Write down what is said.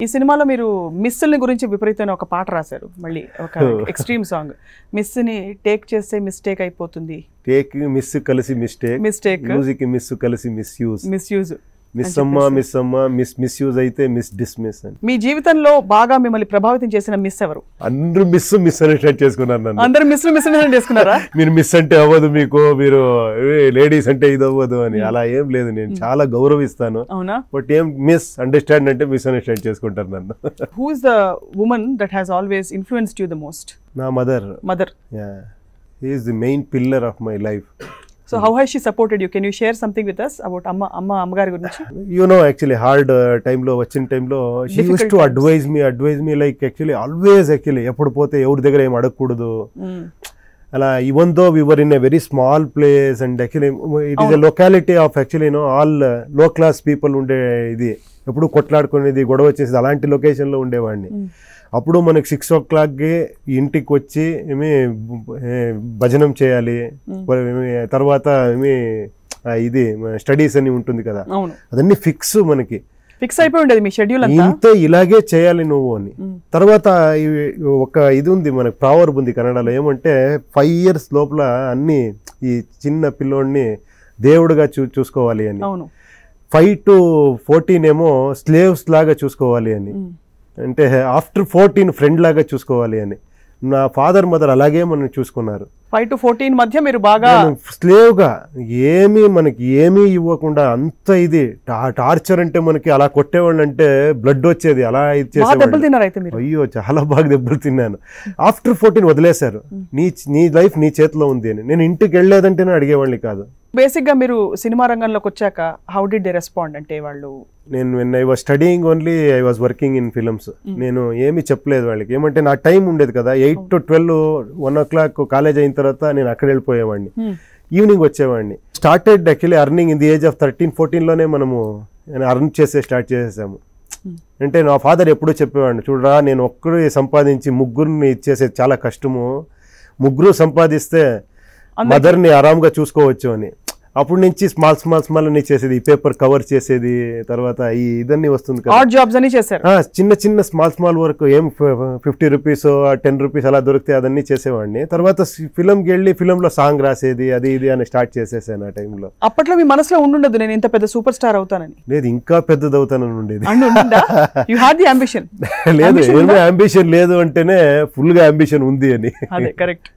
ఈ సినిమాలో మీరు మిస్సుల్ని గురించి విపరీతమైన ఒక పాట రాశారు, మళ్ళీ ఒక ఎక్స్ట్రీమ్ సాంగ్. మిస్ని టేక్ చేస్తే మిస్టేక్ అయిపోతుంది, టేక్ మిస్ కలిసి మిస్టేక్, మ్యూజిక్ మిస్ కలిసి మిస్యూజ్, మిస్ అమ్మ మిస్యూజ్ అయితే డిస్మిస్ అని. మీ జీవితంలో బాగా మిమ్మల్ని ప్రభావితం చేసిన మిస్ ఎవరు? అందరూ మిస్ అండర్స్టాండ్ చేసుకున్నారు నన్ను. అందరూ మిస్ అండర్స్టాండ్ చేసుకున్నారా? మీరు మిస్ అంటే అవ్వదు, మీకు మీరు లేడీస్ అంటే ఇది అవ్వదు అని. అలా ఏం లేదు, నేను చాలా గౌరవిస్తాను. అవునా? బట్ ఏం మిస్ అండర్స్టాండ్ అంటే మిస్ అండర్స్టాండ్ చేసుకుంటారు నన్ను. Who is the woman that has always influenced you the most? నా mother. He is the main pillar of my life. So how has she supported you? Can you share something with us about అమ్మగారి గురించి? You know, actually hard time లో వచ్చిన టైంలో she used to advise me like actually always ఎప్పుడు పోతే ఎవరి దగ్గర ఏం అడగకూడదు అలా. even though we were in a very small place and actually it is a locality of actually all low class people ఉండే ఇది, ఎప్పుడు కొట్లాడుకునేది గొడవ వచ్చేది అలాంటి లొకేషన్లో ఉండేవాడిని. అప్పుడు మనకి 6 o'clock ఇంటికి వచ్చి ఏమి భజనం చేయాలి, తర్వాత ఏమి ఇది స్టడీస్ అని ఉంటుంది కదా, అదన్నీ మనకి ఫిక్స్ అయిపోయి ఉండేది మీ షెడ్యూల్ అంతా. ఇంతే ఇలాగే చేయాలి నువ్వు అని. తర్వాత ఒక ఇది ఉంది మనకు, ప్రావర్బ్ ఉంది కన్నడలో, ఏమంటే 5 years లోపల అన్ని ఈ చిన్న పిల్లోడిని దేవుడుగా చూసుకోవాలి అని, 5 to 14 ఏమో స్లేవ్స్ లాగా చూసుకోవాలి అని, అంటే ఆఫ్టర్ 14 ఫ్రెండ్ లాగా చూసుకోవాలి అని. నా ఫాదర్ మదర్ అలాగే మనం చూసుకున్నారు. 5 to 14 మధ్య మీరు బాగా స్లేవ్ గా మనకి ఏమీ ఇవ్వకుండా అంత ఇది టార్చర్, అంటే మనకి అలా కొట్టేవాళ్ళు అంటే బ్లడ్ వచ్చేది, అలా ఇది చేసేవాళ్ళు. అయ్యో చాలా బాగా దెబ్బలు తిన్నాను. ఆఫ్టర్ 14 వదిలేశారు, నీ లైఫ్ నీ చేతిలో ఉంది అని. నేను ఇంటికి వెళ్ళలేదంటేనే అడిగేవాళ్ళని కాదు. బేసిక్ గా మీరు సినిమా రంగంలోకి వచ్చాక హౌ డిడ్ దే రెస్పాండ్? అంటే వాళ్ళు, నేను when I was studying only I was working in films. నేను ఏమీ చెప్పలేదు వాళ్ళకి, ఏమంటే నా టైం ఉండేది కదా, 8 to 12 1 o'clock కాలేజ్ అయిన తర్వాత నేను అక్కడ వెళ్ళిపోయేవాడిని, ఈవినింగ్ వచ్చేవాడిని. Started actually earning in the age of 13-14లోనే మనము అర్న్ స్టార్ట్ చేసేసాము. అంటే నా ఫాదర్ ఎప్పుడూ చెప్పేవాడిని, చూడరా నేను ఒక్కరు సంపాదించి ముగ్గురిని ఇచ్చేసేది చాలా కష్టము, ముగ్గురు సంపాదిస్తే మదర్ని ఆరాంగా చూసుకోవచ్చు అని. అప్పుడు నుంచి స్మాల్ అని చేసేది, ఈ పేపర్ కవర్ చేసేది, తర్వాత ఈ ఇదన్నీ వస్తుంది కదా, చిన్న స్మాల్ వర్క్, ఏం 50 rupees 10 rupees అలా దొరికితే అదన్నీ చేసేవాడిని. తర్వాత ఫిల్మ్కి వెళ్ళి ఫిల్మ్లో సాంగ్ రాసేది, అది ఇది అని స్టార్ట్ చేసేసాను ఆ టైంలో. అప్పట్లో మీ మనసులో ఉండుండదు నేను ఇంత పెద్ద సూపర్ స్టార్ అవుతానని? లేదు, ఇంకా పెద్దది అవుతానని ఉండేది. లేదు, ఏమీ అంబిషన్ లేదు అంటేనే ఫుల్ గా అంబిషన్ ఉంది అని. కరెక్ట్.